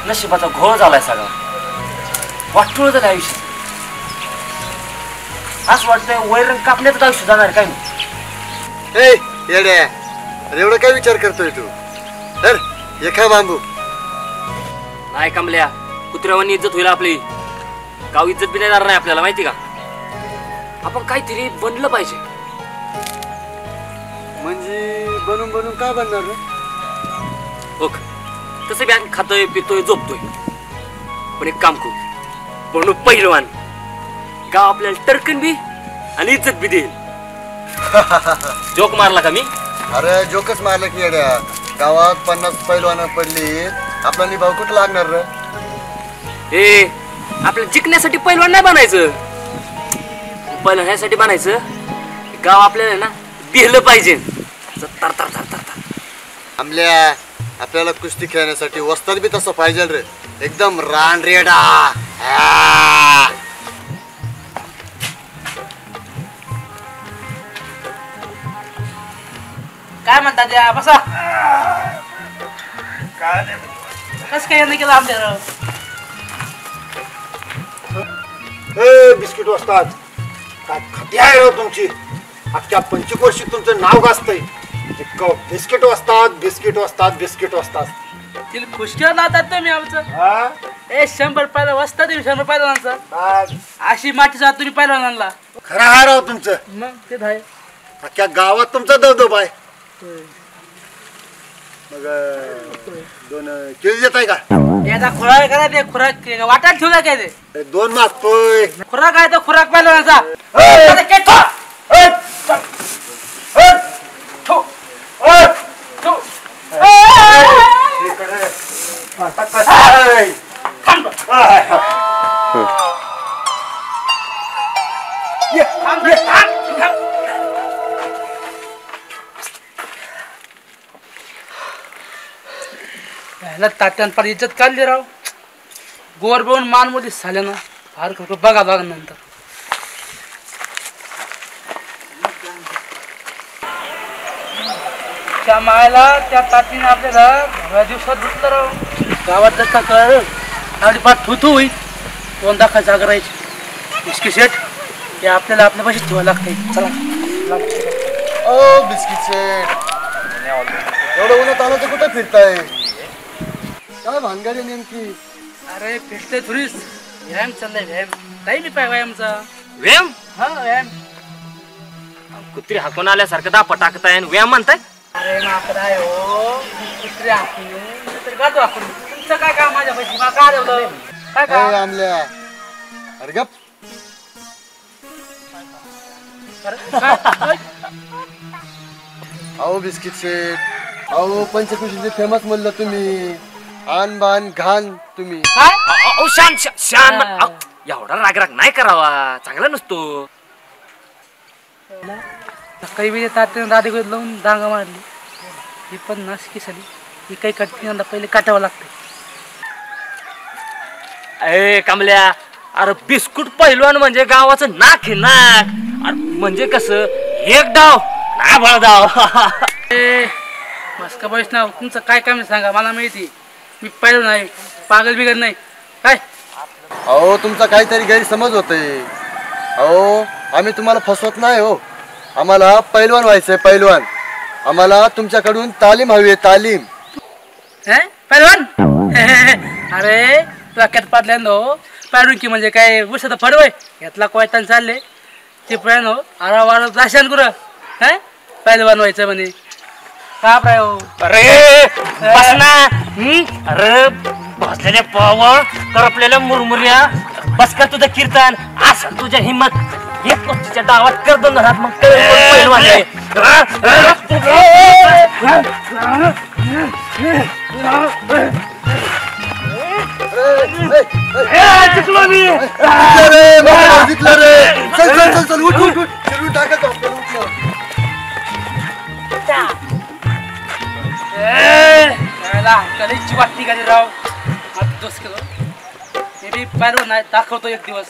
नशिबाचा घोळ झालाय सगळा. वाटूळ झालं आयुष्य. असं वाटतंय वैरण कापण्यात आयुष्य जाणार काय नाही. येड्या, अरे एवढं काय विचार करतोय तू? तर एका बांबू नाही कमल्या, कुत्र्यावानी इज्जत होईल आपली. गाव इज्जत बी देणार नाही आपल्याला, माहिती का? आपण काहीतरी बनलं पाहिजे. म्हणजे बनून बनून काय बनणार रे? हो, तसं बी आम्ही खातोय पितोय झोपतोय. पण एक काम करू, बनू पहिलवान. गाव आपल्याला टरकन बी आणि इज्जत बी देईल. जोक मारला का मी? अरे जोकच मारलं की येड्या. गावात 50 पैलवान पडली, आपला निभाव कुठं लागणार रे? ए, आपल्याला जिंकण्यासाठी पैलवान नाही बनायचं. पैलवान ह्यासाठी बनायचं, गाव आपल्याला ना दिलं पाहिजे. तर तर तर तर आमल्या आपल्याला कुस्ती खेळण्यासाठी वस्ताद बी तसं पाहिजे रे, एकदम रान रेडा. काय म्हणतात या? बसा. कसं काय नाही केलं आमच्या? बिस्किट वस्ताद, काय खाती आहे राव तुमची? अख्ख्या पंचकोशी तुमचं नाव गाजतंय. बिस्किट वस्ताद, बिस्किट वस्ताद, बिस्किट वस्ताद. तिला खुशकीवर लावतात तुम्ही आमचं. 100 पहिला वस्ताद 100 पहिलवानांचा. अशी माठी जात तुम्ही पहिलवानांना. खरं आहे राव तुमचं. मग ते आहे. अख्ख्या गावात तुमचा दबदबा आहे. मग 2 केळी देत आहे का? याचा खुराक करा, ते खुराक वाटात ठेवला काय? ते 2 मागतोय. खुराक आहे तो खुराक पहिलवानाचा. तात्यान फार इज्जत काढली राव. गोर बेऊन मान मध्ये झाल्या ना. फार बघा बघा नंतर. त्या मायला त्या तातीने आपल्याला 10 दिवसात दुसलं राव. गावात जर कळलं आपली पाठ थुथू होईल. 2 दाखा जागा राहायची. बिस्किट शेट हे आपल्याला आपल्या पाशीच ठेवायला लागते. चला. ओ बिस्किट सेट, एवढं उन्हात आलं तर कुठं फिरताय? काय भानगड आहे नेमकी? अरे फिरते थोडीच. व्यायाम चाललाय, व्यायाम. काही मी पाय व्यायामचा. व्यायाम? हा व्यायाम. कुत्री हाकून आल्यासारखं दापा टाकताय आणि व्यायाम म्हणताय? अरे माकड आहे हो. कुत्री हाकून तरी गातो हाकून. तुमचं काय काम माझ्या पैसे? मला काय ठेवलं? काय काम? आमल्या, अरे गप. अहो बिस्किट सेट, अहो पंचकृषीचे फेमस म्हणलं तुम्ही. आन बान घाण तुम्ही. शान शान. एवढा राग नाही करावा, चांगला नसतो. काही वेळी तात्याने राधे लावून डांगा मारली. ही पण नाशिकी झाली. ही काही कटकीनंदा पहिले काटावं लागते. ए कमल्या, अरे बिस्कुट पहिलवान म्हणजे गावाचं नाक आहे नाक. म्हणजे कसं, एक डाव ना भळ डाव. मस्का बस नाव तुमचं काय काम सांगा, मला माहिती. मी पहिलं नाही, पागल बिगल नाही काय. अहो तुमचा काहीतरी गैरसमज होतोय. अहो आम्ही तुम्हाला फसवत नाही हो. आम्हाला पैलवान व्हायचंय, पैलवान. आम्हाला तुमच्याकडून तालीम हवी आहे, तालीम. पहिलवान? अरे वाक्यात पाडल्यान हो. पाडून की म्हणजे काय उसाचं फडवय यातला कोयतान चालले ते पण हो. आरा वारा दाशान कुरं पहिलवान व्हायचं म्हणे. काप राय हो. अरे बस ना. अरे बसलेल्या पावा करपलेल्या मुरमुऱ्या. बस कर तुझं कीर्तन. असं तुझ्या हिम्मत. हे तुझ्या डावात कर 2 घरात मग पहिलवान आहे. चुकलो मी. वाटती का राव. दोस्त केलो मी बी पाहिलं नाही, दाखवतो एक दिवस.